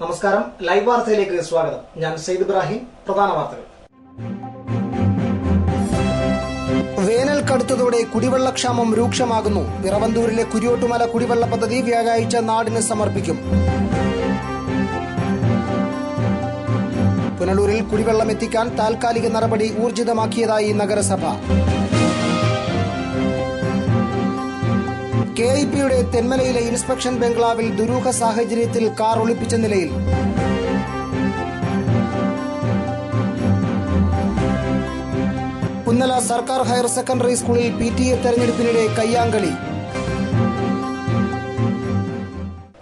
നമസ്കാരം, ലൈവ് വാർത്തയിലേക്ക് സ്വാഗതം. ഞാൻ സയ്യിദ് ഇബ്രാഹിം. പ്രധാന വാർത്തകൾ. വേനൽ കടുത്തതോടെ കുടിവെള്ളക്ഷാമം രൂക്ഷമാകുന്നു. പിറവന്തൂരിലെ കുരിയോട്ടുമല കുടിവെള്ള പദ്ധതി വ്യാഴാഴ്ച നാടിന് സമർപ്പിക്കും. പുനലൂരിൽ കുടിവെള്ളം എത്തിക്കാൻ താൽക്കാലിക നടപടി ഊർജിതമാക്കിയതായി നഗരസഭ. KIPയുടെ തെന്മലയിലെ ഇൻസ്പെക്ഷൻ ബംഗ്ലാവിൽ ദുരൂഹ സാഹചര്യത്തിൽ കാർ ഒളിപ്പിച്ച നിലയിൽ. പുന്നല സർക്കാർ ഹയർ സെക്കൻഡറി സ്കൂളിൽ PTA തെരഞ്ഞെടുപ്പിനിടെ കയ്യാങ്കളി.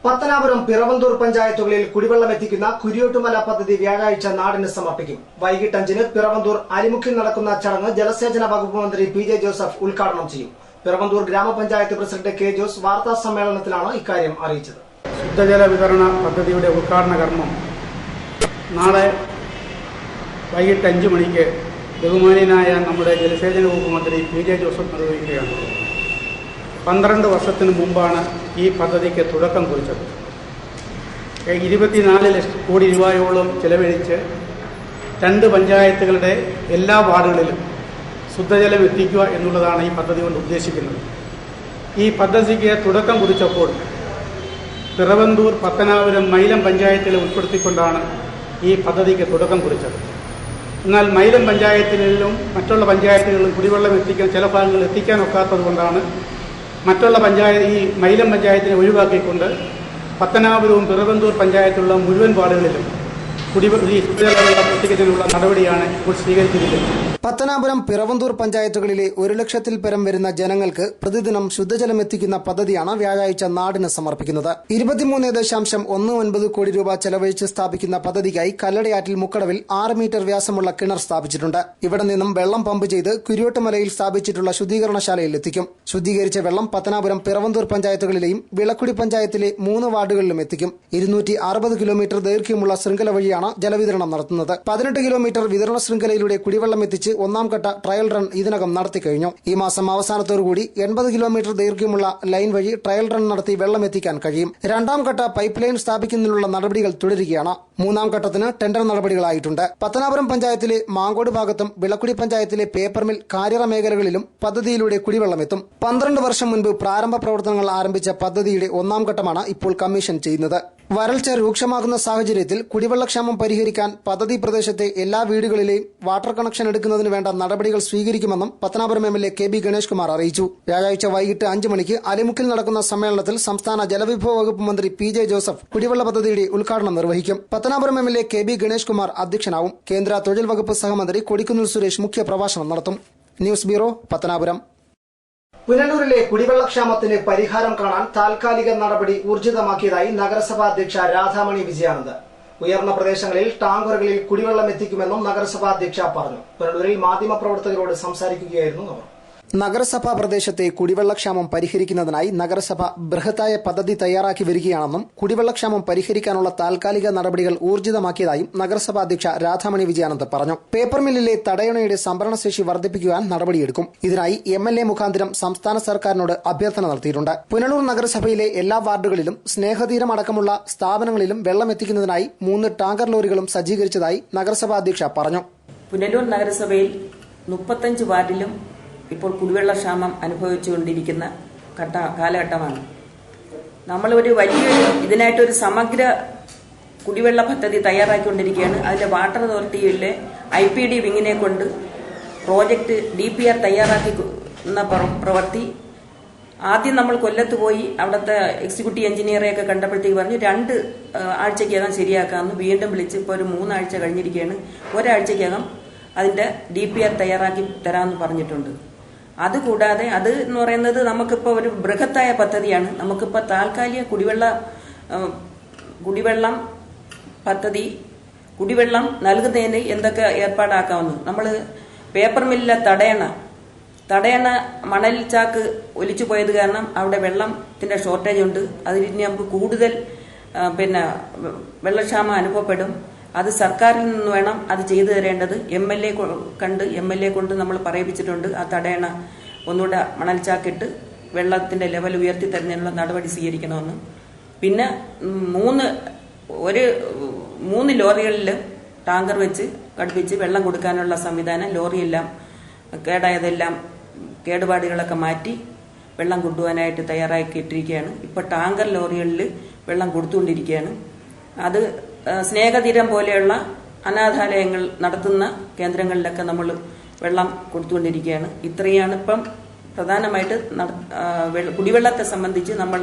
പത്തനാപുരം, പിറവന്തൂർ പഞ്ചായത്തുകളിൽ കുടിവെള്ളം എത്തിക്കുന്ന കുരിയോട്ടുമല പദ്ധതി വ്യാഴാഴ്ച നാടിന് സമർപ്പിക്കും. വൈകിട്ട് 5-ന് പിറവന്തൂർ അലിമുക്കിൽ നടക്കുന്ന ചടങ്ങ് ജലസേചന വകുപ്പ് മന്ത്രി PJ ജോസഫ് ഉദ്ഘാടനം ചെയ്യും. പിറവന്തൂർ ഗ്രാമപഞ്ചായത്ത് പ്രസിഡന്റ് K. ജോസ് വാർത്താ സമ്മേളനത്തിലാണ് ഇക്കാര്യം അറിയിച്ചത്. ശുദ്ധജല വിതരണ പദ്ധതിയുടെ ഉദ്ഘാടന കർമ്മം നാളെ വൈകിട്ട് 5 മണിക്ക് ബഹുമാനീയനായ നമ്മുടെ ജലസേചന വകുപ്പ് മന്ത്രി PJ ജോസഫ് നിർവഹിക്കുകയാണ്. 12 വർഷത്തിന് മുമ്പാണ് ഈ പദ്ധതിക്ക് തുടക്കം കുറിച്ചത്. 24 ലക്ഷം കോടി രൂപയോളം ചെലവഴിച്ച് 2 പഞ്ചായത്തുകളുടെ എല്ലാ വാർഡുകളിലും ശുദ്ധജലം എത്തിക്കുക എന്നുള്ളതാണ് ഈ പദ്ധതി കൊണ്ട് ഉദ്ദേശിക്കുന്നത്. ഈ പദ്ധതിക്ക് തുടക്കം കുറിച്ചപ്പോൾ പിറവന്തൂർ, പത്തനാപുരം, മൈലം പഞ്ചായത്തിലെ ഉൾപ്പെടുത്തിക്കൊണ്ടാണ് ഈ പദ്ധതിക്ക് തുടക്കം കുറിച്ചത്. എന്നാൽ മൈലം പഞ്ചായത്തിലും മറ്റുള്ള പഞ്ചായത്തുകളിലും കുടിവെള്ളം ചില ഭാഗങ്ങളിൽ എത്തിക്കാനൊക്കാത്തത് കൊണ്ടാണ് മറ്റുള്ള ഈ മൈലം പഞ്ചായത്തിനെ ഒഴിവാക്കിക്കൊണ്ട് പത്തനാപുരവും പിറവന്തൂർ പഞ്ചായത്തിലുള്ള മുഴുവൻ വാർഡുകളിലും ശുദ്ധജലവെള്ളം എത്തിക്കുന്നതിനുള്ള നടപടിയാണ് ഇപ്പോൾ സ്വീകരിച്ചിരിക്കുന്നത്. പത്തനാപുരം, പിറവന്തൂർ പഞ്ചായത്തുകളിലെ 1 ലക്ഷത്തിൽ പരം വരുന്ന ജനങ്ങൾക്ക് പ്രതിദിനം ശുദ്ധജലം എത്തിക്കുന്ന പദ്ധതിയാണ് വ്യാഴാഴ്ച നാടിന് സമർപ്പിക്കുന്നത്. 23.19 കോടി രൂപ ചെലവഴിച്ച് സ്ഥാപിക്കുന്ന പദ്ധതിക്കായി കല്ലടയാറ്റിൽ മുക്കടവിൽ 6 മീറ്റർ വ്യാസമുള്ള കിണർ സ്ഥാപിച്ചിട്ടുണ്ട്. ഇവിടെ നിന്നും വെള്ളം പമ്പ് ചെയ്ത് കുരിയോട്ടുമലയിൽ സ്ഥാപിച്ചിട്ടുള്ള ശുദ്ധീകരണശാലയിൽ എത്തിക്കും. ശുദ്ധീകരിച്ച വെള്ളം പത്തനാപുരം, പിറവന്തൂർ പഞ്ചായത്തുകളിലെയും വിളക്കുടി പഞ്ചായത്തിലെ 3 വാർഡുകളിലും എത്തിക്കും. 260 കിലോമീറ്റർ ദൈർഘ്യമുള്ള ശൃംഖല വഴിയാണ് ജലവിതരണം നടത്തുന്നത്. 18 കിലോമീറ്റർ വിതരണ ശൃംഖലയിലൂടെ കുടിവെള്ളം എത്തിച്ച് 1ാം ഘട്ട ട്രയൽ റൺ ഇതിനകം നടത്തിക്കഴിഞ്ഞു. ഈ മാസം അവസാനത്തോടുകൂടി 80 കിലോമീറ്റർ ദൈർഘ്യമുള്ള ലൈൻ വഴി ട്രയൽ റൺ നടത്തി വെള്ളം എത്തിക്കാൻ കഴിയും. 2ാം ഘട്ട പൈപ്പ് ലൈൻ സ്ഥാപിക്കുന്നതിനുള്ള നടപടികൾ തുടരുകയാണ്. 3ാം ഘട്ടത്തിന് ടെൻഡർ നടപടികളായിട്ടുണ്ട്. പത്തനാപുരം പഞ്ചായത്തിലെ മാങ്കോട് ഭാഗത്തും വിളക്കുടി പഞ്ചായത്തിലെ പേപ്പർമിൽ, കാര്യറ മേഖലകളിലും പദ്ധതിയിലൂടെ കുടിവെള്ളം എത്തും. 12 വർഷം മുൻപ് പ്രാരംഭ പ്രവർത്തനങ്ങൾ ആരംഭിച്ച പദ്ധതിയുടെ 1ാം ഘട്ടമാണ് ഇപ്പോൾ കമ്മീഷൻ ചെയ്യുന്നത്. വരൾച്ച രൂക്ഷമാകുന്ന സാഹചര്യത്തിൽ കുടിവെള്ളക്ഷാമം പരിഹരിക്കാൻ പദ്ധതി പ്രദേശത്തെ എല്ലാ വീടുകളിലെയും വാട്ടർ കണക്ഷൻ എടുക്കുന്നതിന് വേണ്ട നടപടികൾ സ്വീകരിക്കുമെന്നും പത്തനാപുരം MLA KB ഗണേഷ് കുമാർ അറിയിച്ചു. വ്യാഴാഴ്ച വൈകിട്ട് 5 മണിക്ക് അലിമുക്കിൽ നടക്കുന്ന സമ്മേളനത്തിൽ സംസ്ഥാന ജലവിഭവ വകുപ്പ് മന്ത്രി PJ ജോസഫ് കുടിവെള്ള പദ്ധതിയുടെ ഉദ്ഘാടനം നിർവഹിക്കും. Pathanapuram MLA KB Ganesh Kumar അധ്യക്ഷനാവും. കേന്ദ്ര തൊഴിൽ വകുപ്പ് സഹമന്ത്രി കൊടിക്കുന്നിൽ സുരേഷ് മുഖ്യപ്രഭാഷണം നടത്തും. News bureau, Pathanapuram. പുനലൂരിലെ കുടിവെള്ളക്ഷാമത്തിന് പരിഹാരം കാണാൻ താൽക്കാലിക നടപടി ഊർജിതമാക്കിയതായി നഗരസഭാ അധ്യക്ഷ രാധാമണി വിജയാനന്ദ്. ഉയർന്ന പ്രദേശങ്ങളിൽ ടാങ്കറുകളിൽ കുടിവെള്ളം എത്തിക്കുമെന്നും നഗരസഭാ അധ്യക്ഷ പറഞ്ഞു. പുനലൂരിൽ മാധ്യമപ്രവർത്തകരോട് സംസാരിക്കുകയായിരുന്നു അവർ. നഗരസഭാ പ്രദേശത്തെ കുടിവെള്ളക്ഷാമം പരിഹരിക്കുന്നതിനായി നഗരസഭ ബൃഹത്തായ പദ്ധതി തയ്യാറാക്കി വരികയാണെന്നും കുടിവെള്ളക്ഷാമം പരിഹരിക്കാനുള്ള താൽക്കാലിക നടപടികൾ ഊർജിതമാക്കിയതായും നഗരസഭാ അധ്യക്ഷ രാധാമണി വിജയാനന്ദ് പറഞ്ഞു. പേപ്പർ മില്ലിലെ തടയണയുടെ സംഭരണശേഷി വർദ്ധിപ്പിക്കുവാൻ നടപടിയെടുക്കും. ഇതിനായി MLA മുഖാന്തരം സംസ്ഥാന സർക്കാരിനോട് അഭ്യർത്ഥന നടത്തിയിട്ടുണ്ട്. പുനലൂർ നഗരസഭയിലെ എല്ലാ വാർഡുകളിലും സ്നേഹതീരം അടക്കമുള്ള സ്ഥാപനങ്ങളിലും വെള്ളം എത്തിക്കുന്നതിനായി 3 ടാങ്കർ ലോറികളും സജ്ജീകരിച്ചതായി നഗരസഭാ അധ്യക്ഷ പറഞ്ഞു. പുനലൂർ നഗരസഭയിൽ 35 വാർഡിലും ഇപ്പോൾ കുടിവെള്ളക്ഷാമം അനുഭവിച്ചുകൊണ്ടിരിക്കുന്ന കാലഘട്ടമാണ്. നമ്മളൊരു ഇതിനായിട്ടൊരു സമഗ്ര കുടിവെള്ള പദ്ധതി തയ്യാറാക്കിക്കൊണ്ടിരിക്കുകയാണ്. അതിലെ വാട്ടർ അതോറിറ്റിയിലെ IPD വിങ്ങിനെ കൊണ്ട് പ്രോജക്റ്റ് DPR തയ്യാറാക്കുന്ന പ്രവൃത്തി ആദ്യം നമ്മൾ കൊല്ലത്ത് പോയി അവിടുത്തെ എക്സിക്യൂട്ടീവ് എഞ്ചിനീയറെയൊക്കെ കണ്ടപ്പോഴത്തേക്ക് പറഞ്ഞു 2 ആഴ്ചയ്ക്കകം ശരിയാക്കാമെന്ന്. വീണ്ടും വിളിച്ച് ഇപ്പോൾ ഒരു 3 ആഴ്ച കഴിഞ്ഞിരിക്കുകയാണ്. ഒരാഴ്ചയ്ക്കകം അതിന്റെ DPR തയ്യാറാക്കി തരാമെന്ന് പറഞ്ഞിട്ടുണ്ട്. അതുകൂടാതെ അത് എന്ന് പറയുന്നത് നമുക്കിപ്പോൾ ഒരു ബൃഹത്തായ പദ്ധതിയാണ്. നമുക്കിപ്പോൾ താൽക്കാലിക കുടിവെള്ളം പദ്ധതി, കുടിവെള്ളം നൽകുന്നതിന് എന്തൊക്കെ ഏർപ്പാടാക്കാവുന്നു. നമ്മൾ പേപ്പർ മില്ലിലെ തടയണ മണൽ ചാക്ക് ഒലിച്ചു പോയത് കാരണം അവിടെ വെള്ളത്തിന്റെ ഷോർട്ടേജ് ഉണ്ട്. അതിന് നമുക്ക് കൂടുതൽ വെള്ളക്ഷാമം അനുഭവപ്പെടും. അത് സർക്കാരിൽ നിന്ന് വേണം അത് ചെയ്തു തരേണ്ടത്. MLA കൊണ്ട് നമ്മൾ പറയിപ്പിച്ചിട്ടുണ്ട്. ആ തടയണ ഒന്നുകൂടെ മണൽ ചാക്കിട്ട് വെള്ളത്തിന്റെ ലെവൽ ഉയർത്തി തരുന്നതിനുള്ള നടപടി സ്വീകരിക്കണമെന്ന്. പിന്നെ 3 ഒരു 3 ലോറികളിൽ ടാങ്കർ വെച്ച് ഘടിപ്പിച്ച് വെള്ളം കൊടുക്കാനുള്ള സംവിധാനം, ലോറിയെല്ലാം കേടായതെല്ലാം കേടുപാടുകളൊക്കെ മാറ്റി വെള്ളം കൊണ്ടുപോകാനായിട്ട് തയ്യാറാക്കിയിട്ടിരിക്കുകയാണ്. ഇപ്പോൾ ടാങ്കർ ലോറികളിൽ വെള്ളം കൊടുത്തുകൊണ്ടിരിക്കുകയാണ്. അത് സ്നേഹതീരം പോലെയുള്ള അനാഥാലയങ്ങൾ നടത്തുന്ന കേന്ദ്രങ്ങളിലൊക്കെ നമ്മൾ വെള്ളം കൊടുത്തുകൊണ്ടിരിക്കുകയാണ്. ഇത്രയാണ് ഇപ്പം പ്രധാനമായിട്ട് കുടിവെള്ളത്തെ സംബന്ധിച്ച് നമ്മൾ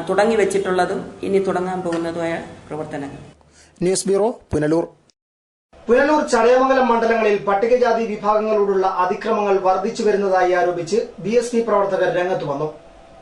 തുടങ്ങി വെച്ചിട്ടുള്ളതും ഇനി തുടങ്ങാൻ പോകുന്നതുമായ പ്രവർത്തനങ്ങൾ. News bureau, Punalur. പുനലൂർ, ചടയമംഗലം മണ്ഡലങ്ങളിൽ പട്ടികജാതി വിഭാഗങ്ങളോടുള്ള അതിക്രമങ്ങൾ വർദ്ധിച്ചു വരുന്നതായി ആരോപിച്ച് BSP പ്രവർത്തകർ രംഗത്ത് വന്നു.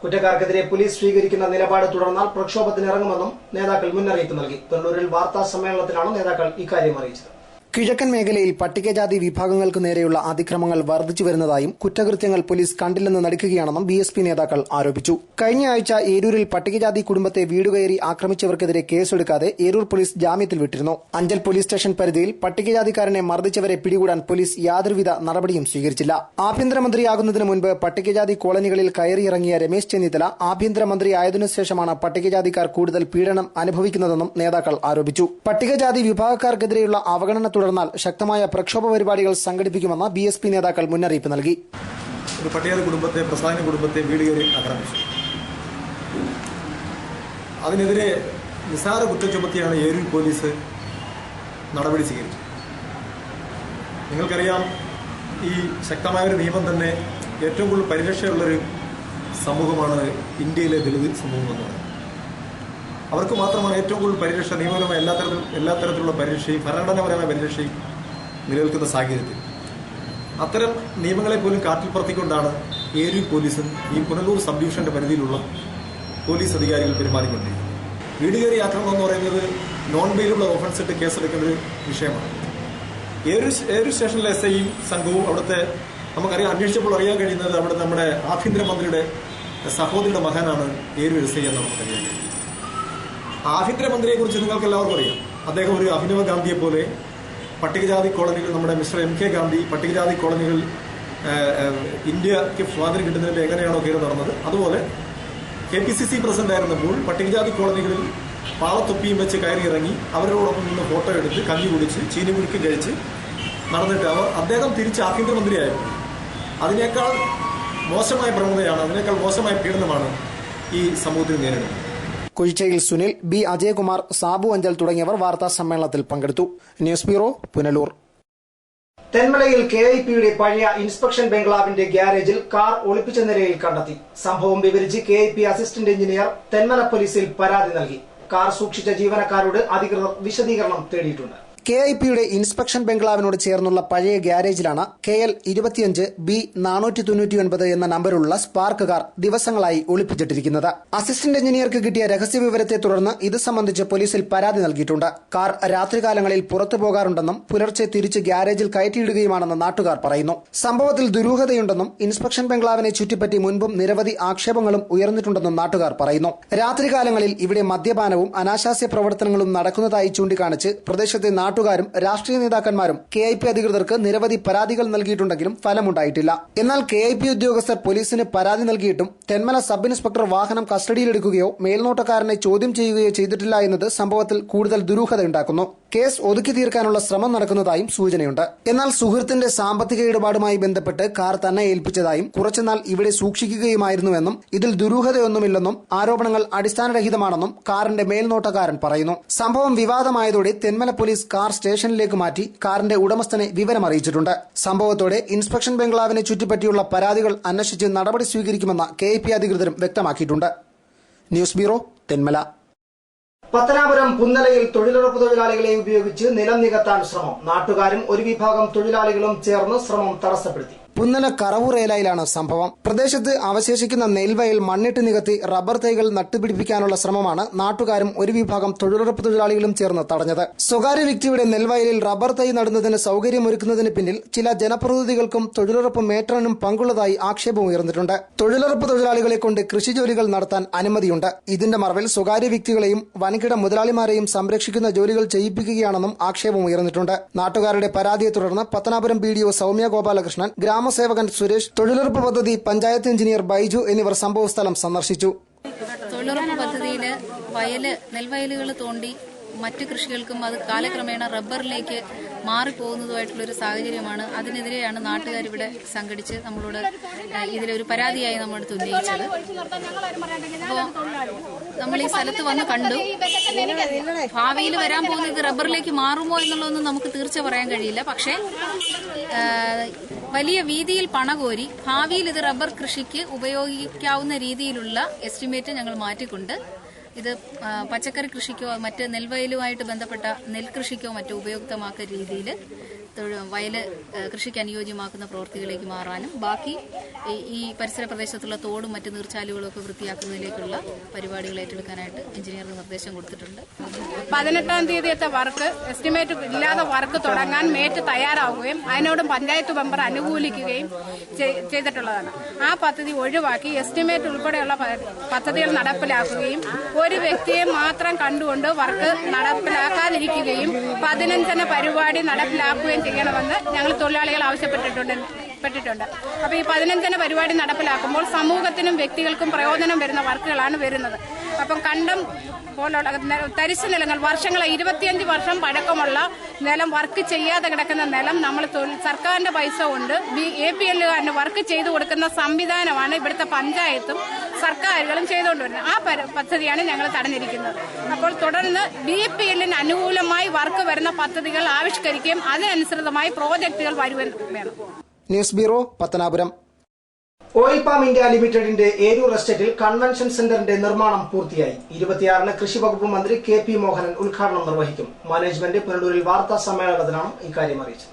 കുറ്റക്കാർക്കെതിരെ പോലീസ് സ്വീകരിക്കുന്ന നിലപാട് തുടർന്നാൽ പ്രക്ഷോഭത്തിനിറങ്ങുമെന്നും നേതാക്കൾ മുന്നറിയിപ്പ് നൽകി. തൊണ്ണൂരിൽ വാർത്താ സമ്മേളനത്തിലാണ് നേതാക്കൾ ഇക്കാര്യം അറിയിച്ചത്. കിഴക്കൻ മേഖലയിൽ പട്ടികജാതി വിഭാഗങ്ങൾക്ക് നേരെയുള്ള അതിക്രമങ്ങൾ വർദ്ധിച്ചു വരുന്നതായും കുറ്റകൃത്യങ്ങൾ പോലീസ് കണ്ടില്ലെന്ന് നടിക്കുകയാണെന്നും BSP നേതാക്കൾ ആരോപിച്ചു. കഴിഞ്ഞ ആഴ്ച ഏരൂരിൽ പട്ടികജാതി കുടുംബത്തെ വീടുകയറി ആക്രമിച്ചവർക്കെതിരെ കേസെടുക്കാതെ ഏരൂർ പോലീസ് ജാമ്യത്തിൽ വിട്ടിരുന്നു. അഞ്ചൽ പോലീസ് സ്റ്റേഷൻ പരിധിയിൽ പട്ടികജാതിക്കാരനെ മർദ്ദിച്ചവരെ പിടികൂടാൻ പോലീസ് യാതൊരുവിധ നടപടിയും സ്വീകരിച്ചില്ല. ആഭ്യന്തരമന്ത്രിയാകുന്നതിന് മുൻപ് പട്ടികജാതി കോളനികളിൽ കയറിയിറങ്ങിയ രമേശ് ചെന്നിത്തല ആഭ്യന്തരമന്ത്രിയായതിനു ശേഷമാണ് പട്ടികജാതിക്കാർ കൂടുതൽ പീഡനം അനുഭവിക്കുന്നതെന്നും നേതാക്കൾ ആരോപിച്ചു. പട്ടികജാതി വിഭാഗക്കാർക്കെതിരെയുള്ള അവഗണന തുടർന്നാൽ ശക്തമായ പ്രക്ഷോഭ പരിപാടികൾ സംഘടിപ്പിക്കുമെന്ന് BSP നേതാക്കൾ മുന്നറിയിപ്പ് നൽകി. ഒരു പട്ടികജാതി കുടുംബത്തെ, പ്രസാദന കുടുംബത്തെ വീട് കയറി ആക്രമിച്ചു. അതിനെതിരെ നിസ്സാര കുറ്റം ചുമത്തിയാണ് ഏരൂർ പോലീസ് നടപടി സ്വീകരിച്ചത്. നിങ്ങൾക്കറിയാം, ഈ ശക്തമായൊരു നിയമം തന്നെ ഏറ്റവും കൂടുതൽ പരിരക്ഷയുള്ളൊരു സമൂഹമാണ് ഇന്ത്യയിലെ ദളിത് സമൂഹം എന്ന് പറയുന്നത്. അവർക്ക് മാത്രമാണ് ഏറ്റവും കൂടുതൽ പരിരക്ഷ, നിയമപരമായ എല്ലാ തരത്തിലുള്ള പരിരക്ഷയും ഭരണഘടനാപരമായ പരിരക്ഷയും നിലനിൽക്കുന്ന സാഹചര്യത്തിൽ അത്തരം നിയമങ്ങളെ പോലും കാറ്റിൽ പറത്തിക്കൊണ്ടാണ് ഏരൂർ പോലീസും ഈ പുനലൂർ സബ് ഡിവിഷന്റെ പരിധിയിലുള്ള പോലീസ് അധികാരികൾ പെരുമാറിക്കൊണ്ടിരിക്കുന്നത്. വീട് കയറി ആക്രമണം എന്ന് പറയുന്നത് നോൺ ബെയിലബിൾ ഓഫൻസ് ഇട്ട് കേസെടുക്കേണ്ട ഒരു വിഷയമാണ്. ഏരൂർ സ്റ്റേഷനിലെ SI സംഘവും അവിടുത്തെ നമുക്കറിയാം, അന്വേഷിച്ചപ്പോൾ അറിയാൻ കഴിയുന്നത് അവിടെ നമ്മുടെ ആഭ്യന്തരമന്ത്രിയുടെ സഹോദരിയുടെ മകനാണ് ഏരൂർ SI എന്ന് നമുക്ക് അറിയാൻ കഴിയും. ആഭ്യന്തരമന്ത്രിയെ കുറിച്ച് നിങ്ങൾക്ക് എല്ലാവർക്കും അറിയാം. അദ്ദേഹം ഒരു അഭിനവ ഗാന്ധിയെ പോലെ പട്ടികജാതി കോളനികൾ, നമ്മുടെ മിസ്റ്റർ MK ഗാന്ധി പട്ടികജാതി കോളനികൾ ഇന്ത്യക്ക് സ്വാതന്ത്ര്യം കിട്ടുന്നതിന് എങ്ങനെയാണോ കയറി നടന്നത്, അതുപോലെ KPCC പ്രസിഡന്റ് ആയിരുന്നപ്പോൾ പട്ടികജാതി കോളനികളിൽ പാളത്തൊപ്പിയും വെച്ച് കയറിയിറങ്ങി അവരോടൊപ്പം നിന്ന് ഫോട്ടോ എടുത്ത് കഞ്ഞി കുടിച്ച് ചീനിമുഴുക്കി കഴിച്ച് നടന്നിട്ട് അദ്ദേഹം തിരിച്ച് ആഭ്യന്തരമന്ത്രിയായപ്പോൾ അതിനേക്കാൾ മോശമായ പ്രവണതയാണ്, അതിനേക്കാൾ മോശമായ പീഡനമാണ് ഈ സമൂഹത്തിൽ നേരിടുന്നത്. കുഴിച്ചയിൽ സുനിൽ, B അജയകുമാർ, സാബു അഞ്ചൽ തുടങ്ങിയവർ വാർത്താ സമ്മേളനത്തിൽ പങ്കെടുത്തു. News bureau, Punalur. തെന്മലയിൽ KIPയുടെ പഴയ ഇൻസ്പെക്ഷൻ ബംഗ്ലാവിന്റെ ഗ്യാരേജിൽ കാർ ഒളിപ്പിച്ച നിലയിൽ കണ്ടെത്തി. സംഭവം വിവരിച്ച് KIP അസിസ്റ്റന്റ് എഞ്ചിനീയർ തെന്മല പോലീസിൽ പരാതി നൽകി. കാർ സൂക്ഷിച്ച ജീവനക്കാരോട് അധികൃതർ വിശദീകരണം തേടിയിട്ടുണ്ട്. KIPയുടെ ഇൻസ്പെക്ഷൻ ബംഗ്ലാവിനോട് ചേർന്നുള്ള പഴയ ഗ്യാരേജിലാണ് KL 25 B 499 എന്ന നമ്പറുള്ള സ്പാർക്ക് കാർ ദിവസങ്ങളായി ഒളിപ്പിച്ചിട്ടിരിക്കുന്നത്. അസിസ്റ്റന്റ് എഞ്ചിനീയർക്ക് കിട്ടിയ രഹസ്യ വിവരത്തെ തുടർന്ന് ഇത് സംബന്ധിച്ച് പോലീസിൽ പരാതി നൽകിയിട്ടുണ്ട്. കാർ രാത്രികാലങ്ങളിൽ പുറത്തു പോകാറുണ്ടെന്നും പുലർച്ചെ തിരിച്ച് ഗ്യാരേജിൽ കയറ്റിയിടുകയുമാണെന്ന് നാട്ടുകാർ പറയുന്നു. സംഭവത്തിൽ ദുരൂഹതയുണ്ടെന്നും ഇൻസ്പെക്ഷൻ ബംഗ്ലാവിനെ ചുറ്റിപ്പറ്റി മുൻപും നിരവധി ആക്ഷേപങ്ങളും ഉയർന്നിട്ടുണ്ടെന്നും നാട്ടുകാർ പറയുന്നു. രാത്രികാലങ്ങളിൽ ഇവിടെ മദ്യപാനവും അനാശാസ്യ പ്രവർത്തനങ്ങളും നടക്കുന്നതായി ചൂണ്ടിക്കാണിച്ച് പ്രദേശത്തെ നാട്ടുകാരും രാഷ്ട്രീയ നേതാക്കന്മാരും KIP അധികൃതർക്ക് നിരവധി പരാതികൾ നൽകിയിട്ടുണ്ടെങ്കിലും ഫലമുണ്ടായിട്ടില്ല. എന്നാൽ KIP ഉദ്യോഗസ്ഥർ പോലീസിന് പരാതി നൽകിയിട്ടും തെന്മല സബ് ഇൻസ്പെക്ടർ വാഹനം കസ്റ്റഡിയിലെടുക്കുകയോ മേൽനോട്ടക്കാരനെ ചോദ്യം ചെയ്യുകയോ ചെയ്തിട്ടില്ല എന്നത് സംഭവത്തിൽ കൂടുതൽ ദുരൂഹതയുണ്ടാക്കുന്നു. കേസ് ഒതുക്കി തീർക്കാനുള്ള ശ്രമം നടക്കുന്നതായും സൂചനയുണ്ട്. എന്നാൽ സുഹൃത്തിന്റെ സാമ്പത്തിക ഇടപാടുമായി ബന്ധപ്പെട്ട് കാർ തന്നെ ഏൽപ്പിച്ചതായും കുറച്ചുനാൾ ഇവിടെ സൂക്ഷിക്കുകയുമായിരുന്നുവെന്നും ഇതിൽ ദുരൂഹതയൊന്നുമില്ലെന്നും ആരോപണങ്ങൾ അടിസ്ഥാനരഹിതമാണെന്നും കാറിന്റെ മേൽനോട്ടക്കാരൻ പറയുന്നു. സംഭവം വിവാദമായതോടെ തെന്മല പോലീസ് കാർ സ്റ്റേഷനിലേക്ക് മാറ്റി കാറിന്റെ ഉടമസ്ഥനെ വിവരമറിയിച്ചിട്ടുണ്ട്. സംഭവത്തോടെ ഇൻസ്പെക്ഷൻ ബംഗ്ലാവിനെ ചുറ്റിപ്പറ്റിയുള്ള പരാതികൾ അന്വേഷിച്ച് നടപടി സ്വീകരിക്കുമെന്ന് KIP അധികൃതരും വ്യക്തമാക്കിയിട്ടുണ്ട്. News bureau, Thenmala. പത്തനാപുരം പുന്നലയിൽ തൊഴിലുറപ്പ് തൊഴിലാളികളെ ഉപയോഗിച്ച് നിലം നികത്താൻ ശ്രമം. നാട്ടുകാരും ഒരു വിഭാഗം തൊഴിലാളികളും ചേർന്ന് ശ്രമം തടസ്സപ്പെടുത്തി. പുന്നല കറവൂറേലയിലാണ് സംഭവം. പ്രദേശത്ത് അവശേഷിക്കുന്ന നെൽവയൽ മണ്ണിട്ട് നികത്തി റബ്ബർ തൈകൾ നട്ടുപിടിപ്പിക്കാനുള്ള ശ്രമമാണ് നാട്ടുകാരും ഒരു വിഭാഗം തൊഴിലുറപ്പ് തൊഴിലാളികളും ചേർന്ന് തടഞ്ഞത്. സ്വകാര്യ വ്യക്തിയുടെ നെൽവയലിൽ റബ്ബർ തൈ നടുന്നതിന് സൌകര്യമൊരുക്കുന്നതിന് പിന്നിൽ ചില ജനപ്രതിനിധികൾക്കും തൊഴിലുറപ്പ് മേട്രനും പങ്കുള്ളതായി ആക്ഷേപം ഉയർന്നിട്ടുണ്ട്. തൊഴിലുറപ്പ് തൊഴിലാളികളെ കൊണ്ട് കൃഷിജോലികൾ നടത്താൻ അനുമതിയുണ്ട്. ഇതിന്റെ മറവിൽ സ്വകാര്യ വ്യക്തികളെയും വൻകിട മുതലാളിമാരെയും സംരക്ഷിക്കുന്ന ജോലികൾ ചെയ്യിപ്പിക്കുകയാണെന്നും ആക്ഷേപം ഉയർന്നിട്ടുണ്ട്. നാട്ടുകാരുടെ പരാതിയെ തുടർന്ന് പത്തനാപുരം BDO സൗമ്യ ഗോപാലകൃഷ്ണൻ, ഗ്രാമസേവകൻ സുരേഷ്, തൊഴിലുറപ്പ് പദ്ധതി പഞ്ചായത്ത് എഞ്ചിനീയർ ബൈജു എന്നിവർ സംഭവസ്ഥലം സന്ദർശിച്ചു. തൊഴിലുറപ്പ് പദ്ധതിയിൽ നെൽവയലുകൾ തോണ്ടി മറ്റു കൃഷികൾക്കും അത് കാലക്രമേണ റബ്ബറിലേക്ക് മാറിപ്പോകുന്നതുമായിട്ടുള്ളൊരു സാഹചര്യമാണ്. അതിനെതിരെയാണ് നാട്ടുകാരിവിടെ സംഘടിച്ച് നമ്മളോട് ഇതിലൊരു പരാതിയായി നമ്മളടുത്ത് ഉന്നയിച്ചത്. അപ്പോൾ നമ്മൾ ഈ സ്ഥലത്ത് വന്ന് കണ്ടു. ഭാവിയിൽ വരാൻ പോകുന്നത് ഇത് റബ്ബറിലേക്ക് മാറുമോ എന്നുള്ളതൊന്നും നമുക്ക് തീർച്ച പറയാൻ കഴിയില്ല. പക്ഷേ വലിയ വീതിയിൽ പണകോരി ഭാവിയിൽ ഇത് റബ്ബർ കൃഷിക്ക് ഉപയോഗിക്കാവുന്ന രീതിയിലുള്ള എസ്റ്റിമേറ്റ് ഞങ്ങൾ മാറ്റിക്കൊണ്ട് ഇത് പച്ചക്കറി കൃഷിക്കോ മറ്റ് നെൽവയലുമായിട്ട് ബന്ധപ്പെട്ട നെൽകൃഷിക്കോ മറ്റോ ഉപയുക്തമാക്കുന്ന രീതിയിൽ വയല് കൃഷിക്ക് അനുയോജ്യമാക്കുന്ന പ്രവൃത്തികളിലേക്ക് മാറാനും ബാക്കി ഈ പരിസര പ്രദേശത്തുള്ള തോടും മറ്റ് നീർച്ചാലുകളും ഒക്കെ വൃത്തിയാക്കുന്നതിലേക്കുള്ള പരിപാടികൾ ഏറ്റെടുക്കാനായിട്ട് എഞ്ചിനീയർക്ക് നിർദ്ദേശം കൊടുത്തിട്ടുണ്ട്. 18-ാം തീയതിയത്തെ വർക്ക് എസ്റ്റിമേറ്റ് ഇല്ലാതെ വർക്ക് തുടങ്ങാൻ മേറ്റ് തയ്യാറാവുകയും അതിനോട് പഞ്ചായത്ത് മെമ്പർ അനുകൂലിക്കുകയും ചെയ്തിട്ടുള്ളതാണ്. ആ പദ്ധതി ഒഴിവാക്കി എസ്റ്റിമേറ്റ് ഉൾപ്പെടെയുള്ള പദ്ധതികൾ നടപ്പിലാക്കുകയും ഒരു വ്യക്തിയെ മാത്രം കണ്ടുകൊണ്ട് വർക്ക് നടപ്പിലാക്കാതിരിക്കുകയും 15 പരിപാടി നടപ്പിലാക്കുകയും ചെയ്യണമെന്ന് ഞങ്ങൾ തൊഴിലാളികൾ ആവശ്യപ്പെട്ടിട്ടുണ്ട്. അപ്പോൾ ഈ 15 പരിപാടി നടപ്പിലാക്കുമ്പോൾ സമൂഹത്തിനും വ്യക്തികൾക്കും പ്രയോജനം വരുന്ന വർക്കുകളാണ് വരുന്നത്. അപ്പം കണ്ടം പോലുള്ള തരിശു നിലങ്ങൾ വർഷങ്ങളെ 25 വർഷം പഴക്കമുള്ള നിലം വർക്ക് ചെയ്യാതെ കിടക്കുന്ന നിലം നമ്മൾ സർക്കാരിന്റെ പൈസ കൊണ്ട് APLകാരന് വർക്ക് ചെയ്തു കൊടുക്കുന്ന സംവിധാനമാണ് ഇവിടുത്തെ പഞ്ചായത്തും സർക്കാരുകളും ചെയ്തുകൊണ്ടുവരുന്നത്. ആ പദ്ധതിയാണ് ഞങ്ങൾ തടഞ്ഞിരിക്കുന്നത്. അപ്പോൾ തുടർന്ന് BPLന് അനുകൂലമായി വർക്ക് വരുന്ന പദ്ധതികൾ ആവിഷ്കരിക്കുകയും അതിനനുസൃതമായി പ്രോജക്ടുകൾ വരുവാൻ വേണം. News bureau, Pathanapuram. Oil palm India ലിമിറ്റഡിന്റെ ഏരൂർ എസ്റ്റേറ്റിൽ കൺവെൻഷൻ സെന്ററിന്റെ നിർമ്മാണം പൂർത്തിയായി. 26-ന് കൃഷി വകുപ്പ് മന്ത്രി KP മോഹനൻ ഉദ്ഘാടനം നിർവഹിക്കും. മാനേജ്മെന്റ് പുനലൂരിൽ വാർത്താ സമ്മേളനത്തിലാണ് ഇക്കാര്യം അറിയിച്ചത്.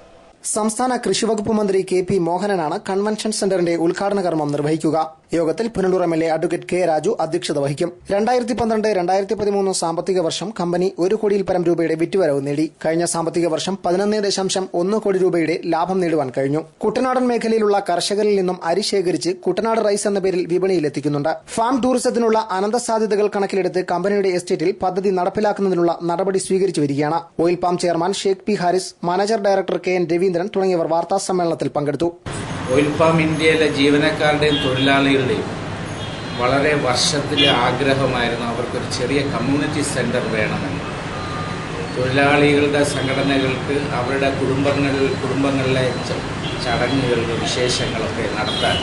സംസ്ഥാന കൃഷിവകുപ്പ് മന്ത്രി KP മോഹനനാണ് കൺവെൻഷൻ സെന്ററിന്റെ ഉദ്ഘാടന കർമ്മം നിർവഹിക്കുക. യോഗത്തിൽ Punalur MLA advocate K Raju അധ്യക്ഷത വഹിക്കും. 2012-2013 സാമ്പത്തിക വർഷം കമ്പനി 1 കോടിയിൽ പരം രൂപയുടെ വിറ്റുവരവ് നേടി. കഴിഞ്ഞ സാമ്പത്തിക വർഷം 11.1 കോടി രൂപയുടെ ലാഭം നേടുവാൻ കഴിഞ്ഞു. കുട്ടനാടൻ മേഖലയിലുള്ള കർഷകരിൽ നിന്നും അരി ശേഖരിച്ച് കുട്ടനാട് റൈസ് എന്ന പേരിൽ വിപണിയിലെത്തിക്കുന്നുണ്ട്. ഫാം ടൂറിസത്തിനുള്ള അനന്ത സാധ്യതകൾ കണക്കിലെടുത്ത് കമ്പനിയുടെ എസ്റ്റേറ്റിൽ പദ്ധതി നടപ്പിലാക്കുന്നതിനുള്ള നടപടി സ്വീകരിച്ചു വരികയാണ്. Oil palm chairman Sheikh P Haris, manager director KN Raveendran തുടങ്ങിയവർ വാർത്താ സമ്മേളനത്തിൽ പങ്കെടുത്തു. ഓയിൽ പാം ഇന്ത്യയിലെ ജീവനക്കാരുടെയും തൊഴിലാളികളുടെയും വളരെ വർഷത്തിലെ ആഗ്രഹമായിരുന്നു അവർക്കൊരു ചെറിയ കമ്മ്യൂണിറ്റി സെന്റർ വേണമെന്ന്. തൊഴിലാളികളുടെ സംഘടനകൾക്ക് അവരുടെ കുടുംബങ്ങളിലെ ചടങ്ങുകളുടെ വിശേഷങ്ങളൊക്കെ നടത്താൻ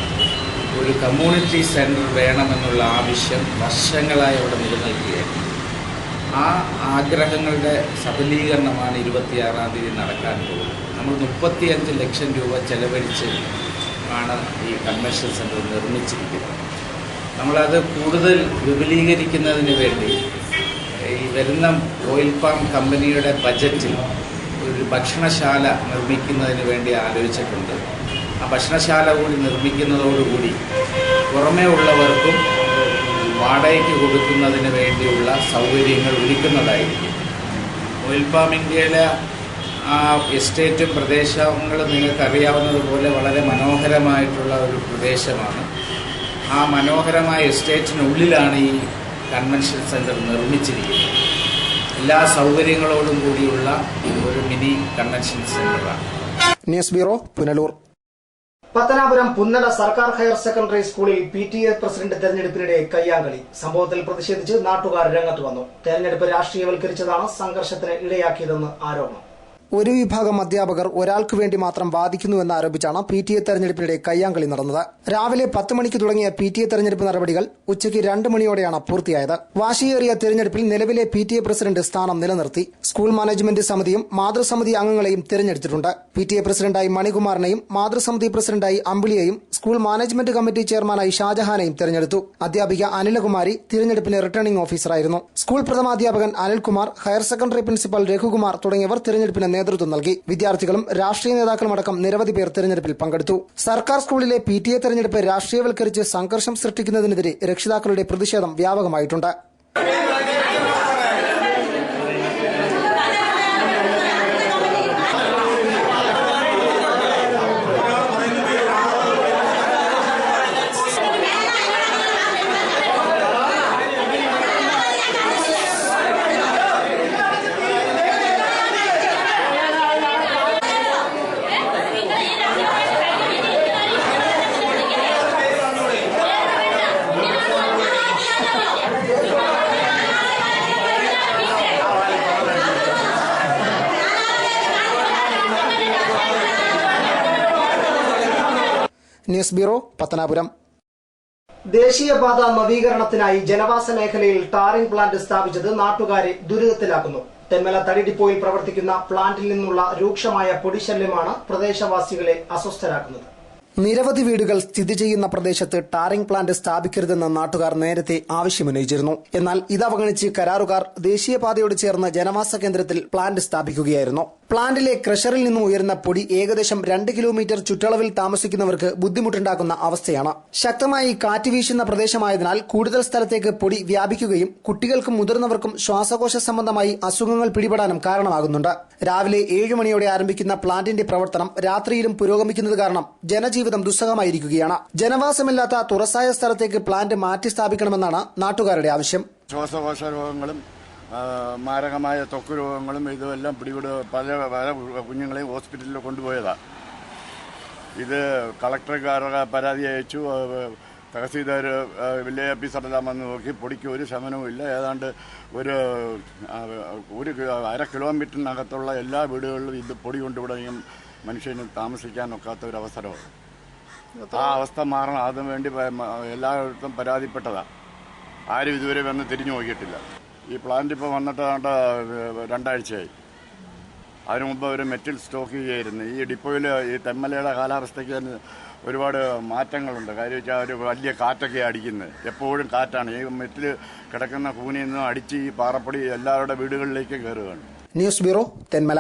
ഒരു കമ്മ്യൂണിറ്റി സെന്റർ വേണമെന്നുള്ള ആവശ്യം വർഷങ്ങളായി അവിടെ നിലനിൽക്കുകയാണ്. ആ ആഗ്രഹങ്ങളുടെ സഫലീകരണമാണ് 26-ാം തീയതി നടക്കാൻ പോകുന്നത്. നമ്മൾ 35 ലക്ഷം രൂപ ചെലവഴിച്ച് ആണ് ഈ കൺവെൻഷൻ സെന്റർ നിർമ്മിച്ചിരിക്കുന്നത്. നമ്മളത് കൂടുതൽ വിപുലീകരിക്കുന്നതിന് വേണ്ടി ഈ വരുന്ന ഓയിൽ പാം കമ്പനിയുടെ ബജറ്റിൽ ഒരു ഭക്ഷണശാല നിർമ്മിക്കുന്നതിന് വേണ്ടി ആലോചിച്ചിട്ടുണ്ട്. ആ ഭക്ഷണശാല കൂടി നിർമ്മിക്കുന്നതോടുകൂടി പുറമേ ഉള്ളവർക്കും വാടകയ്ക്ക് കൊടുക്കുന്നതിന് വേണ്ടിയുള്ള സൗകര്യങ്ങൾ ഒരുക്കുന്നതായിരിക്കും. ഓയിൽ പാം ഇന്ത്യയിലെ ആ എസ്റ്റേറ്റും പ്രദേശങ്ങളും നിങ്ങൾക്കറിയാവുന്നതുപോലെ വളരെ മനോഹരമായിട്ടുള്ള ഒരു പ്രദേശമാണ്. ആ മനോഹരമായ എസ്റ്റേറ്റിനുള്ളിലാണ് ഈ കൺവെൻഷൻ സെന്റർ നിർമ്മിച്ചിരിക്കുന്നത്. എല്ലാ സൗകര്യങ്ങളോടും കൂടിയുള്ള ഒരു മിനി കൺവെൻഷൻ സെന്ററാണ്. News bureau, Punalur. പത്തനാപുരം പുന്നല സർക്കാർ ഹയർ സെക്കൻഡറി സ്കൂളിൽ PTA പ്രസിഡന്റ് തെരഞ്ഞെടുപ്പിനിടെ കയ്യാങ്കളി. സംഭവത്തിൽ പ്രതിഷേധിച്ച് നാട്ടുകാർ രംഗത്ത് വന്നു. തെരഞ്ഞെടുപ്പ് രാഷ്ട്രീയവൽക്കരിച്ചതാണ് സംഘർഷത്തിന് ഇടയാക്കിയതെന്ന് ആരോപണം. ഒരു വിഭാഗം അധ്യാപകർ ഒരാൾക്ക് വേണ്ടി മാത്രം വാദിക്കുന്നുവെന്ന് ആരോപിച്ചാണ് PTA തെരഞ്ഞെടുപ്പിനിടെ കയ്യാങ്കളി നടന്നത്. രാവിലെ 10 മണിക്ക് തുടങ്ങിയ PTA തെരഞ്ഞെടുപ്പ് നടപടികൾ ഉച്ചയ്ക്ക് 2 മണിയോടെയാണ് പൂർത്തിയായത്. വാശിയേറിയ തെരഞ്ഞെടുപ്പിൽ നിലവിലെ PTA പ്രസിഡന്റ് സ്ഥാനം നിലനിർത്തി. സ്കൂൾ മാനേജ്മെന്റ് സമിതിയും മാതൃസമിതി അംഗങ്ങളെയും തെരഞ്ഞെടുത്തിട്ടുണ്ട്. PTA പ്രസിഡന്റായി മണികുമാറിനെയും മാതൃസമിതി പ്രസിഡന്റായി അമ്പിളിയെയും സ്കൂൾ മാനേജ്മെന്റ് കമ്മിറ്റി ചെയർമാനായി ഷാജഹാനെയും തെരഞ്ഞെടുത്തു. അധ്യാപിക അനിലകുമാരി തിരഞ്ഞെടുപ്പിന് റിട്ടേണിംഗ് ഓഫീസറായിരുന്നു. സ്കൂൾ പ്രഥമാധ്യാപകൻ Anilkumar, higher secondary principal Raghukumar തുടങ്ങിയവർ തിരഞ്ഞെടുപ്പിന് നേതൃത്വം നൽകി. വിദ്യാർത്ഥികളും രാഷ്ട്രീയ നേതാക്കളും അടക്കം നിരവധി പേർ തെരഞ്ഞെടുപ്പിൽ പങ്കെടുത്തു. സർക്കാർ സ്കൂളിലെ PTA തെരഞ്ഞെടുപ്പ് രാഷ്ട്രീയവൽക്കരിച്ച് സംഘർഷം സൃഷ്ടിക്കുന്നതിനെതിരെ രക്ഷിതാക്കളുടെ പ്രതിഷേധം വ്യാപകമായിട്ടുണ്ട്. News bureau, Pathanapuram. ദേശീയപാത നവീകരണത്തിനായി ജനവാസ മേഖലയിൽ ടാറിംഗ് പ്ലാന്റ് സ്ഥാപിച്ചത് നാട്ടുകാരെ ദുരിതത്തിലാക്കുന്നു. തെന്മല തടി ഡിപ്പോയിൽ പ്രവർത്തിക്കുന്ന പ്ലാന്റിൽ നിന്നുള്ള രൂക്ഷമായ പൊടിശല്യമാണ് പ്രദേശവാസികളെ അസ്വസ്ഥരാക്കുന്നത്. നിരവധി വീടുകൾ സ്ഥിതി ചെയ്യുന്ന പ്രദേശത്ത് ടാറിംഗ് പ്ലാന്റ് സ്ഥാപിക്കരുതെന്ന് നാട്ടുകാർ നേരത്തെ ആവശ്യമുന്നയിച്ചിരുന്നു. എന്നാൽ ഇതവഗണിച്ച് കരാറുകാർ ദേശീയപാതയോട് ചേർന്ന് ജനവാസ കേന്ദ്രത്തിൽ പ്ലാന്റ് സ്ഥാപിക്കുകയായിരുന്നു. പ്ലാന്റിലെ ക്രഷറിൽ നിന്നും ഉയരുന്ന പൊടി ഏകദേശം 2 കിലോമീറ്റർ ചുറ്റളവിൽ താമസിക്കുന്നവർക്ക് ബുദ്ധിമുട്ടുണ്ടാക്കുന്ന അവസ്ഥയാണ്. ശക്തമായി കാറ്റ് വീശുന്ന പ്രദേശമായതിനാൽ കൂടുതൽ സ്ഥലത്തേക്ക് പൊടി വ്യാപിക്കുകയും കുട്ടികൾക്കും മുതിർന്നവർക്കും ശ്വാസകോശ സംബന്ധമായി അസുഖങ്ങൾ പിടിപെടാനും കാരണമാകുന്നുണ്ട്. രാവിലെ 7 മണിയോടെ ആരംഭിക്കുന്ന പ്ലാന്റിന്റെ പ്രവർത്തനം രാത്രിയിലും പുരോഗമിക്കുന്നത് കാരണം ജനജീവിതം ദുസ്സഹമായിരിക്കുകയാണ്. ജനവാസമില്ലാത്ത തുറസായ സ്ഥലത്തേക്ക് പ്ലാന്റ് മാറ്റി സ്ഥാപിക്കണമെന്നാണ് നാട്ടുകാരുടെ ആവശ്യം. ശ്വാസകോശ രോഗങ്ങളും മാരകമായ ത്വക്ക് രോഗങ്ങളും ഇതുമെല്ലാം പല കുഞ്ഞുങ്ങളെയും ഹോസ്പിറ്റലിൽ കൊണ്ടുപോയതാണ്. ഇത് കളക്ടർക്കാരുടെ പരാതി അയച്ചു. തഹസീൽദാർ വില്ലേജ് ഓഫീസറെല്ലാം വന്ന് നോക്കി. പൊടിക്ക് ഒരു ശമനവുമില്ല. ഏതാണ്ട് ഒരു 1/2 കിലോമീറ്ററിനകത്തുള്ള എല്ലാ വീടുകളിലും ഇത് പൊടി കൊണ്ടുവിടുകയും മനുഷ്യന് താമസിക്കാനൊക്കാത്ത ഒരു അവസരമാണ്. ആ അവസ്ഥ മാറണം. അതിനുവേണ്ടി എല്ലായിടത്തും പരാതിപ്പെട്ടതാണ്. ആരും ഇതുവരെ വന്ന് തിരിഞ്ഞു നോക്കിയിട്ടില്ല. ഈ പ്ലാന്റ് ഇപ്പോൾ വന്നിട്ട് 2 ആഴ്ചയായി. അതിനു മുമ്പ് ഒരു മെറ്റൽ സ്റ്റോക്ക് ചെയ്യായിരുന്നു. ഈ ഡിപ്പോയിൽ ഈ തെന്മലയുടെ കാലാവസ്ഥയ്ക്ക് ഒരുപാട് മാറ്റങ്ങളുണ്ട്. കാര്യം വെച്ചാൽ ഒരു വലിയ കാറ്റൊക്കെ അടിക്കുന്നത്. എപ്പോഴും കാറ്റാണ്. ഈ മെറ്റൽ കിടക്കുന്ന കൂനിൽ നിന്നും അടിച്ച് ഈ പാറപ്പൊടി എല്ലാവരുടെ വീടുകളിലേക്ക് കയറുകയാണ്. News bureau, Thenmala.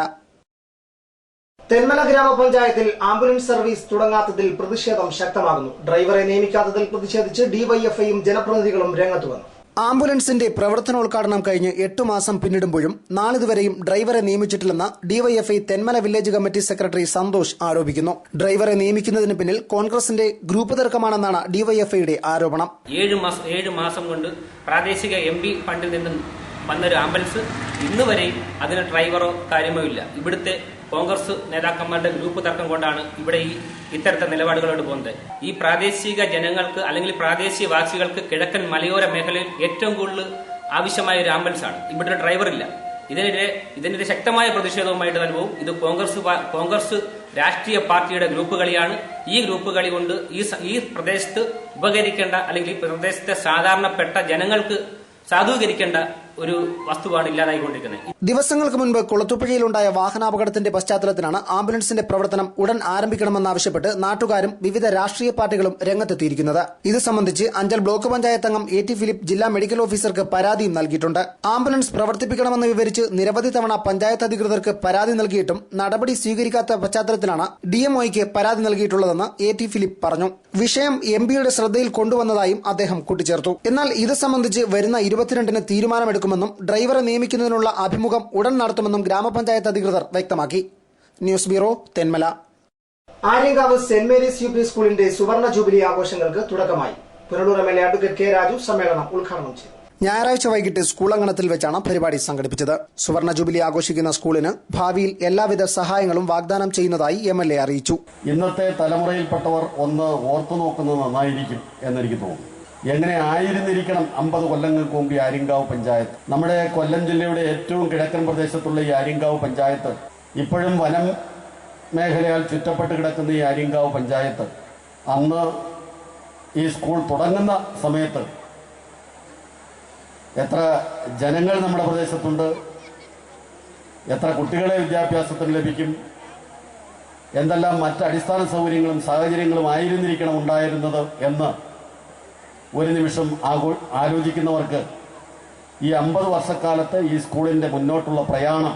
തെന്മല ഗ്രാമപഞ്ചായത്തിൽ ആംബുലൻസ് സർവീസ് തുടങ്ങാത്തതിൽ പ്രതിഷേധം ശക്തമാകുന്നു. ഡ്രൈവറെ നിയമിക്കാത്തതിൽ പ്രതിഷേധിച്ച് ഡിവൈഎഫ്ഐയും ജനപ്രതിനിധികളും രംഗത്ത് വന്നു. ആംബുലൻസിന്റെ പ്രവർത്തനോദ്ഘാടനം കഴിഞ്ഞ് 8 മാസം പിന്നിടുമ്പോഴും നാളിതുവരെയും ഡ്രൈവറെ നിയമിച്ചിട്ടില്ലെന്ന് DYFI Thenmala village committee secretary Santhosh ആരോപിക്കുന്നു. ഡ്രൈവറെ നിയമിക്കുന്നതിന് പിന്നിൽ കോൺഗ്രസിന്റെ ഗ്രൂപ്പ് തർക്കമാണെന്നാണ് ഡിവൈഎഫ്ഐയുടെ ആരോപണം. 7 മാസം കൊണ്ട് പ്രാദേശിക MP ഫണ്ടിൽ നിന്നും വന്നൊരു ആംബുലൻസ് ഇന്ന് വരെയും അതിന് ഡ്രൈവറോ കാര്യമോ ഇല്ല. ഇവിടുത്തെ കോൺഗ്രസ് നേതാക്കന്മാരുടെ ഗ്രൂപ്പ് തർക്കം കൊണ്ടാണ് ഇവിടെ ഇത്തരത്തെ നിലപാടുകളോട് പോകുന്നത്. ഈ പ്രാദേശിക ജനങ്ങൾക്ക് അല്ലെങ്കിൽ പ്രാദേശികവാസികൾക്ക് കിഴക്കൻ മലയോര മേഖലയിൽ ഏറ്റവും കൂടുതൽ ആവശ്യമായ ഒരു ആംബുലൻസാണ്. ഇവിടെ ഒരു ഡ്രൈവർ ഇല്ല. ഇതിനെതിരെ ശക്തമായ പ്രതിഷേധവുമായിട്ട് തന്നെ പോകും. ഇത് കോൺഗ്രസ് രാഷ്ട്രീയ പാർട്ടിയുടെ ഗ്രൂപ്പ് കളിയാണ്. ഈ ഗ്രൂപ്പ് കളി കൊണ്ട് ഈ പ്രദേശത്ത് ഉപകരിക്കേണ്ട അല്ലെങ്കിൽ ഈ പ്രദേശത്തെ സാധാരണപ്പെട്ട ജനങ്ങൾക്ക് സാധൂകരിക്കേണ്ട ഒരു വസ്തുവാണ് ഇല്ലാതായിക്കൊണ്ടിരിക്കുന്നത്. ദിവസങ്ങൾക്ക് മുൻപ് കുളത്തുപുഴയിലുണ്ടായ വാഹനാപകടത്തിന്റെ പശ്ചാത്തലത്തിലാണ് ആംബുലൻസിന്റെ പ്രവർത്തനം ഉടൻ ആരംഭിക്കണമെന്നാവശ്യപ്പെട്ട് നാട്ടുകാരും വിവിധ രാഷ്ട്രീയ പാർട്ടികളും രംഗത്തെത്തിയിരിക്കുന്നത്. ഇത് സംബന്ധിച്ച് അഞ്ചൽ ബ്ലോക്ക് പഞ്ചായത്ത് അംഗം AT ഫിലിപ്പ് ജില്ലാ മെഡിക്കൽ ഓഫീസർക്ക് പരാതിയും നൽകിയിട്ടുണ്ട്. ആംബുലൻസ് പ്രവർത്തിപ്പിക്കണമെന്ന് വിവരിച്ച് നിരവധി തവണ പഞ്ചായത്ത് അധികൃതർക്ക് പരാതി നൽകിയിട്ടും നടപടി സ്വീകരിക്കാത്ത പശ്ചാത്തലത്തിലാണ് DMOയ്ക്ക് പരാതി നൽകിയിട്ടുള്ളതെന്ന് AT ഫിലിപ്പ് പറഞ്ഞു. വിഷയം MPയുടെ ശ്രദ്ധയിൽ കൊണ്ടുവന്നതായും അദ്ദേഹം കൂട്ടിച്ചേർത്തു. എന്നാൽ ഇത് സംബന്ധിച്ച് വരുന്ന 22-ന് തീരുമാനമെടുക്കും ും ഡ്രൈവറെ നിയമിക്കുന്നതിനുള്ള അഭിമുഖം ഉടൻ നടത്തുമെന്നും ഗ്രാമപഞ്ചായത്ത് അധികൃതർ വ്യക്തമാക്കി. News bureau, Thenmala. Aryankavu saint Mary's UP സ്കൂളിന്റെ സുവർണ ജൂബിലി ആഘോഷങ്ങൾക്ക് തുടക്കമായി. Punalur MLA advocate K. Raju സമ്മേളനം ഉദ്ഘാടനം ചെയ്തു. ഞായറാഴ്ച വൈകിട്ട് സ്കൂൾ അങ്കണത്തിൽ വെച്ചാണ് പരിപാടി സംഘടിപ്പിച്ചത്. സുവർണ ജൂബിലി ആഘോഷിക്കുന്ന സ്കൂളിന് ഭാവിയിൽ എല്ലാവിധ സഹായങ്ങളും വാഗ്ദാനം ചെയ്യുന്നതായി MLA അറിയിച്ചു. ഇന്നത്തെ തലമുറയിൽപ്പെട്ടവർ ഒന്ന് ഓർത്തു നോക്കുന്നത് നന്നായിരിക്കും എന്നെനിക്ക് തോന്നുന്നു. എങ്ങനെ ആയിരുന്നിരിക്കണം 50 കൊല്ലങ്ങൾക്ക് മുമ്പ് ഈ ആര്യങ്കാവ് പഞ്ചായത്ത്. നമ്മുടെ കൊല്ലം ജില്ലയുടെ ഏറ്റവും കിഴക്കൻ പ്രദേശത്തുള്ള ഈ ആര്യങ്കാവ് പഞ്ചായത്ത്, ഇപ്പോഴും വനം മേഖലയാൽ ചുറ്റപ്പെട്ട് കിടക്കുന്ന ഈ ആര്യങ്കാവ് പഞ്ചായത്ത്, അന്ന് ഈ സ്കൂൾ തുടങ്ങുന്ന സമയത്ത് എത്ര ജനങ്ങൾ നമ്മുടെ പ്രദേശത്തുണ്ട്, എത്ര കുട്ടികളെ വിദ്യാഭ്യാസത്തിന് ലഭിക്കും, എന്തെല്ലാം മറ്റ് അടിസ്ഥാന സൗകര്യങ്ങളും സാഹചര്യങ്ങളും ആയിരുന്നിരിക്കണം ഉണ്ടായിരുന്നത് എന്ന് ഒരു നിമിഷം ആലോചിക്കുന്നവർക്ക് ഈ 50 വർഷക്കാലത്ത് ഈ സ്കൂളിന്റെ മുന്നോട്ടുള്ള പ്രയാണം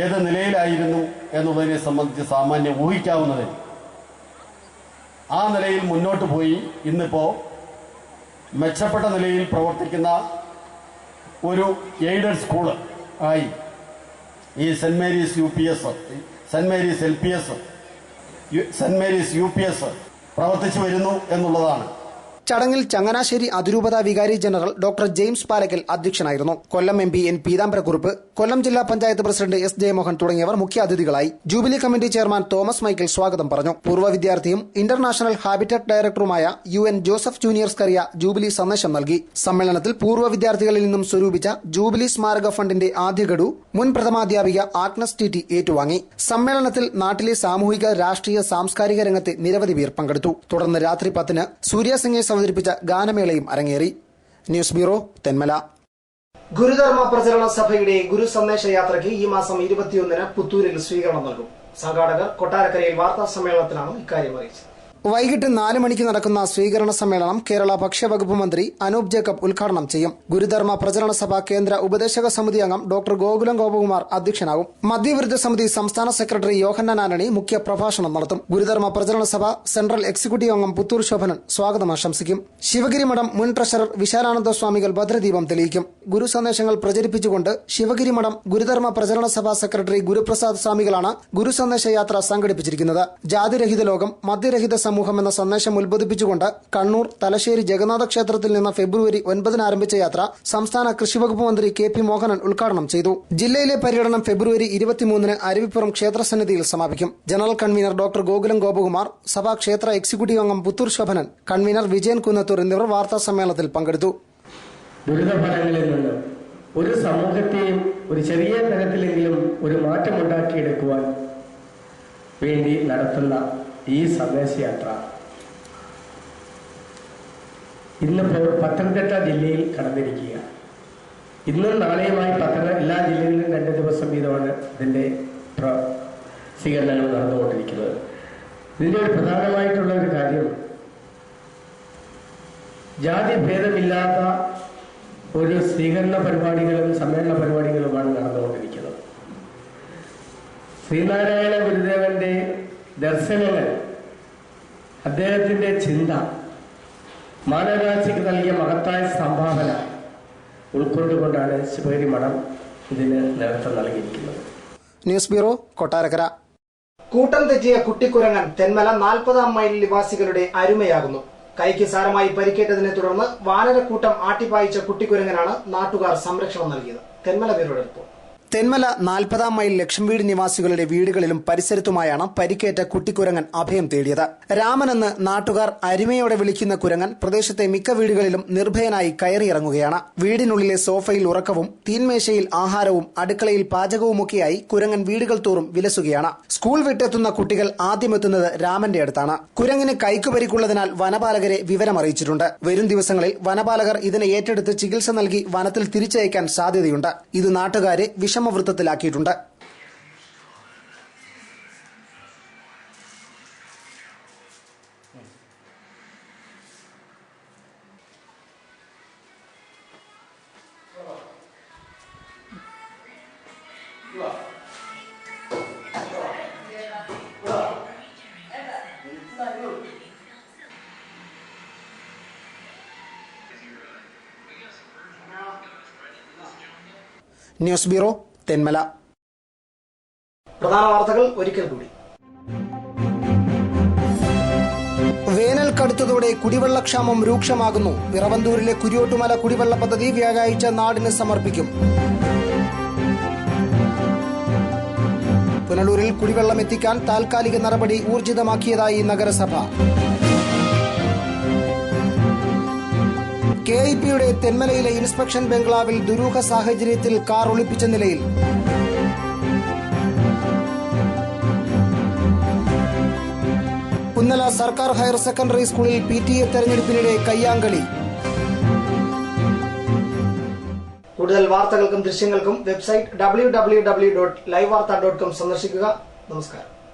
ഏത് നിലയിലായിരുന്നു എന്നുള്ളതിനെ സംബന്ധിച്ച് സാമാന്യം ഊഹിക്കാവുന്നതേ. ആ നിലയിൽ മുന്നോട്ട് പോയി ഇന്നിപ്പോ മെച്ചപ്പെട്ട നിലയിൽ പ്രവർത്തിക്കുന്ന ഒരു എയ്ഡഡ് സ്കൂള് ആയി ഈ saint Mary's UPS, saint Mary's LPS, saint Mary's UPS പ്രവർത്തിച്ചു വരുന്നു എന്നുള്ളതാണ്. ചടങ്ങിൽ ചങ്ങനാശ്ശേരി അതിരൂപത വികാരി ജനറൽ ഡോക്ടർ ജെയിംസ് പാലക്കൽ അധ്യക്ഷനായിരുന്നു. കൊല്ലം MP N പീതാംബരക്കുറുപ്പ്, കൊല്ലം ജില്ലാ പഞ്ചായത്ത് പ്രസിഡന്റ് S ജയമോഹൻ തുടങ്ങിയവർ മുഖ്യാതിഥികളായി. Jubilee committee chairman Thomas Michael സ്വാഗതം പറഞ്ഞു. പൂർവ്വ വിദ്യാർത്ഥിയും ഇന്റർനാഷണൽ ഹാബിറ്ററ്റ് ഡയറക്ടറുമായ UN Joseph junior Scaria jubilee സന്ദേശം നൽകി. സമ്മേളനത്തിൽ പൂർവ്വ വിദ്യാർത്ഥികളിൽ നിന്നും സ്വരൂപിച്ച ജൂബിലി സ്മാരക ഫണ്ടിന്റെ ആദ്യ ഗഡു മുൻ പ്രഥമാധ്യാപിക ആഗ്നസ് ടി ഏറ്റുവാങ്ങി. സമ്മേളനത്തിൽ നാട്ടിലെ സാമൂഹിക, രാഷ്ട്രീയ, സാംസ്കാരിക രംഗത്തെ നിരവധി പേർ പങ്കെടുത്തു. തുടർന്ന് രാത്രി 10-ന് സൂര്യ സിംഗേഴ്സ് അവതരിപ്പിച്ച ഗാനമേളയും അരങ്ങേറി. News bureau, Thenmala. ഗുരുധർമ്മ പ്രചരണ സഭയുടെ ഗുരു സന്ദേശ യാത്രയ്ക്ക് ഈ മാസം 21-ന് പുത്തൂരിൽ സ്വീകരണം നൽകും. സംഘാടകർ കൊട്ടാരക്കരയിൽ വാർത്താ സമ്മേളനത്തിലാണ് ഇക്കാര്യം അറിയിച്ചത്. വൈകിട്ട് 4 മണിക്ക് നടക്കുന്ന സ്വീകരണ സമ്മേളനം കേരള ഭക്ഷ്യവകുപ്പ് മന്ത്രി അനൂപ് ജേക്കബ് ഉദ്ഘാടനം ചെയ്യും. ഗുരുധർമ്മ പ്രചരണ സഭ കേന്ദ്ര ഉപദേശക സമിതി അംഗം ഡോക്ടർ ഗോകുലം ഗോപകുമാർ അധ്യക്ഷനാകും. മദ്യവിരുദ്ധ സമിതി സംസ്ഥാന സെക്രട്ടറി യോഹന്നാൻ ആന്റണി മുഖ്യ പ്രഭാഷണം നടത്തും. ഗുരുധർമ്മ പ്രചരണ സഭ സെൻട്രൽ എക്സിക്യൂട്ടീവ് അംഗം പുത്തൂർ ശോഭനൻ സ്വാഗതം ആശംസിക്കും. ശിവഗിരി മഠം മുൻ ട്രഷറർ വിശാലാനന്ദ സ്വാമികൾ ഭദ്രദീപം തെളിയിക്കും. ഗുരു സന്ദേശങ്ങൾ പ്രചരിപ്പിച്ചുകൊണ്ട് ശിവഗിരി മഠം ഗുരുധർമ്മ പ്രചരണ സഭ സെക്രട്ടറി ഗുരുപ്രസാദ് സ്വാമികളാണ് ഗുരു സന്ദേശ യാത്ര സംഘടിപ്പിച്ചിരിക്കുന്നത്. ജാതിരഹിത ലോകം, മദ്യരഹിത സമൂഹം എന്ന സന്ദേശം ഉത്ബോധിപ്പിച്ചുകൊണ്ട് കണ്ണൂർ തലശ്ശേരി ജഗന്നാഥ ക്ഷേത്രത്തിൽ നിന്ന് ഫെബ്രുവരി 9-ന് ആരംഭിച്ച യാത്ര സംസ്ഥാന കൃഷിവകുപ്പ് മന്ത്രി KP മോഹനൻ ഉദ്ഘാടനം ചെയ്തു. ജില്ലയിലെ പര്യടനം ഫെബ്രുവരി 23-ന് അരുവിപ്പുറം ക്ഷേത്രസന്നിധിയിൽ സമാപിക്കും. General convener doctor Gokulam Gopakumar, സഭാ ക്ഷേത്ര എക്സിക്യൂട്ടീവ് അംഗം പുത്തൂർ ശോഭനൻ, കൺവീനർ വിജയൻ കുന്നത്തൂർ എന്നിവർ വാർത്താ സമ്മേളനത്തിൽ പങ്കെടുത്തു. ദുരിതഫലങ്ങളിൽ നിന്ന് ഒരു സമൂഹത്തെയും ഒരു ചെറിയ തരത്തിലെങ്കിലും ഒരു മാറ്റമുണ്ടാക്കിയെടുക്കുവാൻ വേണ്ടി നടത്തുന്ന ഈ സന്ദേശയാത്ര ഇന്നിപ്പോൾ പത്തനംതിട്ട ജില്ലയിൽ കടന്നിരിക്കുക. ഇന്നും നാളെയുമായി എല്ലാ ജില്ലകളിലും 2 ദിവസം വീതമാണ് ഇതിൻ്റെ സ്വീകരണങ്ങൾ നടന്നുകൊണ്ടിരിക്കുന്നത്. ഇതിൻ്റെ ഒരു പ്രധാനമായിട്ടുള്ള ഒരു കാര്യം ജാതി ഭേദമില്ലാത്ത ഒരു സ്വീകരണ പരിപാടികളും സമ്മേളന പരിപാടികളുമാണ് നടന്നുകൊണ്ടിരിക്കുന്നത്. ശ്രീനാരായണ ഗുരുദേവന്റെ ദർശനങ്ങൾ, അദ്ദേഹത്തിന്റെ ചിന്ത, മാനവരാശിക്ക് നൽകിയ മഹത്തായ സംഭാവന ഉൾക്കൊണ്ടുകൊണ്ടാണ് ശിവഗിരി മഠം ഇതിന് നേതൃത്വം നൽകിയിരിക്കുന്നത്. News bureau, Kottarakkara. കൂട്ടം തെറ്റിയ കുട്ടിക്കുരങ്ങൻ തെന്മല 40-ാം മൈൽ നിവാസികളുടെ അരുമയാകുന്നു. കൈക്ക് സാരമായി പരിക്കേറ്റതിനെ തുടർന്ന് വാനരക്കൂട്ടം ആട്ടിപ്പായിച്ച കുട്ടിക്കുരങ്ങനാണ് നാട്ടുകാർ സംരക്ഷണം നൽകിയത്. Thenmala bureau report. തെന്മല 40-ാം മൈൽ ലക്ഷം വീട് നിവാസികളുടെ വീടുകളിലും പരിസരത്തുമായാണ് പരിക്കേറ്റ കുട്ടിക്കുരങ്ങൻ അഭയം തേടിയത്. രാമൻ എന്ന് നാട്ടുകാർ അരുമയോടെ വിളിക്കുന്ന കുരങ്ങൻ പ്രദേശത്തെ മിക്ക വീടുകളിലും നിർഭയനായി കയറിയിറങ്ങുകയാണ്. വീടിനുള്ളിലെ സോഫയിൽ ഉറക്കവും തീൻമേശയിൽ ആഹാരവും അടുക്കളയിൽ പാചകവുമൊക്കെയായി കുരങ്ങൻ വീടുകൾ തോറും വിലസുകയാണ്. സ്കൂൾ വിട്ടെത്തുന്ന കുട്ടികൾ ആദ്യമെത്തുന്നത് രാമന്റെ അടുത്താണ്. കുരങ്ങിന് കൈക്കുപരിക്കുള്ളതിനാൽ വനപാലകരെ വിവരമറിയിച്ചിട്ടുണ്ട്. വരും ദിവസങ്ങളിൽ വനപാലകർ ഇതിനെ ഏറ്റെടുത്ത് ചികിത്സ നൽകി വനത്തിൽ തിരിച്ചയക്കാൻ സാധ്യതയുണ്ട്. ഇത് നാട്ടുകാരെ വിഷമവൃത്തത്തിലാക്കിയിട്ടുണ്ട്. News bureau, Thenmala. പ്രധാന വാർത്തകൾ ഒരിക്കൽ കൂടി. വേനൽ കടുത്തതോടെ കുടിവെള്ളക്ഷാമം രൂക്ഷമാകുന്നു. പിറവന്തൂരിലെ കുരിയോട്ടുമല കുടിവെള്ള പദ്ധതി വ്യാഴാഴ്ച നാടിന് സമർപ്പിക്കും. പുനലൂരിൽ കുടിവെള്ളം എത്തിക്കാൻ താൽക്കാലിക നടപടി ഊർജിതമാക്കിയതായി നഗരസഭ. KIPയുടെ തെന്മലയിലെ ഇൻസ്പെക്ഷൻ ബംഗ്ലാവിൽ ദുരൂഹ സാഹചര്യത്തിൽ കാർ ഒളിപ്പിച്ച നിലയിൽ. പുന്നല സർക്കാർ ഹയർ സെക്കൻഡറി സ്കൂളിൽ PTA തെരഞ്ഞെടുപ്പിനിടെ കയ്യാങ്കളി. കൂടുതൽ വാർത്തകൾക്കും ദൃശ്യങ്ങൾക്കും വെബ്സൈറ്റ് www.livevarta.com സന്ദർശിക്കുക. നമസ്കാരം.